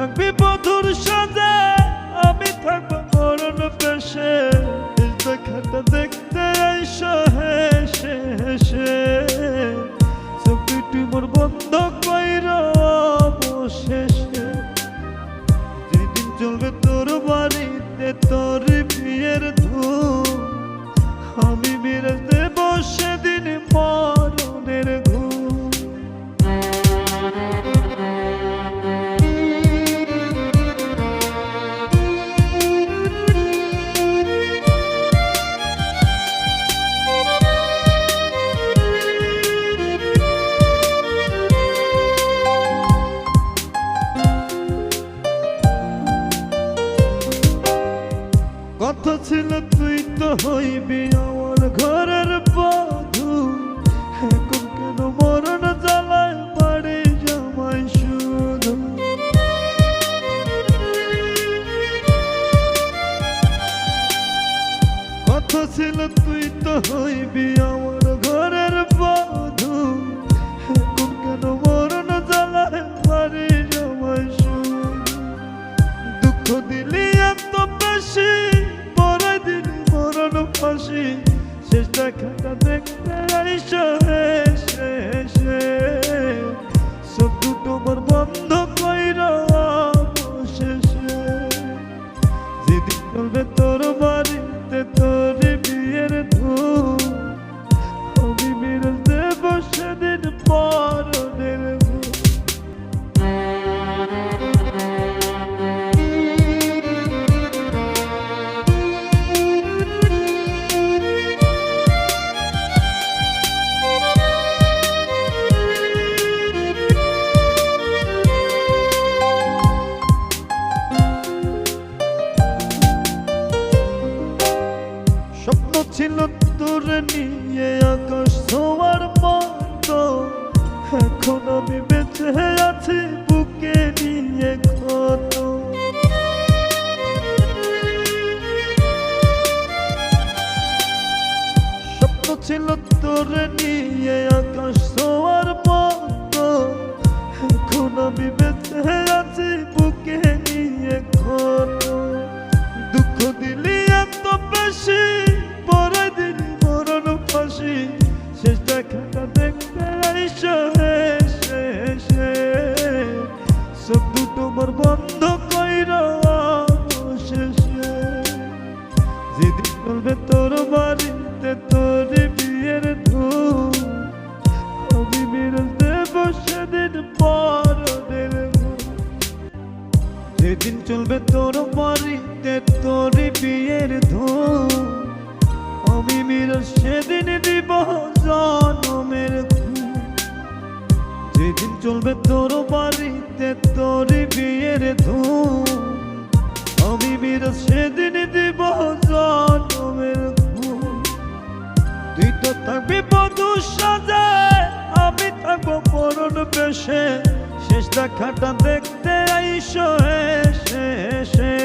থাকবি বধুর সাজে, আমি থাকবো মরণ বেশে। দেখাটা দেখতে আইসা হেসে হেসে চোখ দুটি মোর বন্ধ কইরা অবশেষে। যেদিন চলবে তোর বাড়িতে তোর বিয়ের ধুম, আমি মেরে দেব সেদিন মরণের ঘুম। কথা ছিল তুই তো হইবি আমার ঘরের বধূ, এখন কেন মরণ জ্বালায় বাড়ি জামাই শুধু। কথা ছিল তুই তো হইবি আমার ঘরের বধূ, এখন কেন মরণ জ্বালায় বাড়ি জামাই শুধু। দুঃখ দিলি এত বেশি, ফাঁসি শেষ দেখাটা দেখতে আইসা হেসে হেসে সব দুটো মোর বন্ধ কইরা অবশেষে। যেদিন চলবে তোর বাড়িতে তোর বিয়ের ধুম, আমি মেরে দেব সেদিন মরণের ঘুম। স্বপ্ন ছিল তোর নিয়ে আকাশ ছোঁয়ার মতো, এখন আমি বেঁচে আছি বুকে নিয়ে ক্ষত। স্বপ্ন ছিল তোর নিয়ে আকাশ ছোঁয়ার মতো, এখন আমি বেঁচে আছি বুকে নিয়ে ক্ষত। দুঃখ দিলি এত বেশি, পরে দিলি মরণ ফাঁসি শেষ দেখাটা দেখতে আইসা হেসে হেসে সব দুটো মোর বন্ধ কইরা অবশেষে। যেদিন চলবে তোর বাড়িতে তোর বিয়ের ধুম, আমি মেরে দেব সেদিন মরণের ঘুম। যেদিন চলবে তোর বাড়িতে তোর বিয়ের ধুম, আমি মেরে সেদিন দিব জনমের ঘুম। যেদিন চলবে তোর বাড়িতে তোর বিয়ের ধুম, আমি মেরে সেদিন দিব জনমের ঘুম। তুই তো থাকবি বধুর সাজে, আমি থাকবো মরণ বেশে। শেষ দেখাটা দেখতে আইসা হেসে হেসে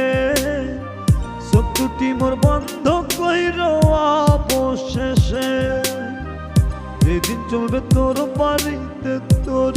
চোখ দুটি মোর বন্ধ কইরা অবশেষে। যেদিন চলবে তোর বাড়িতে তোর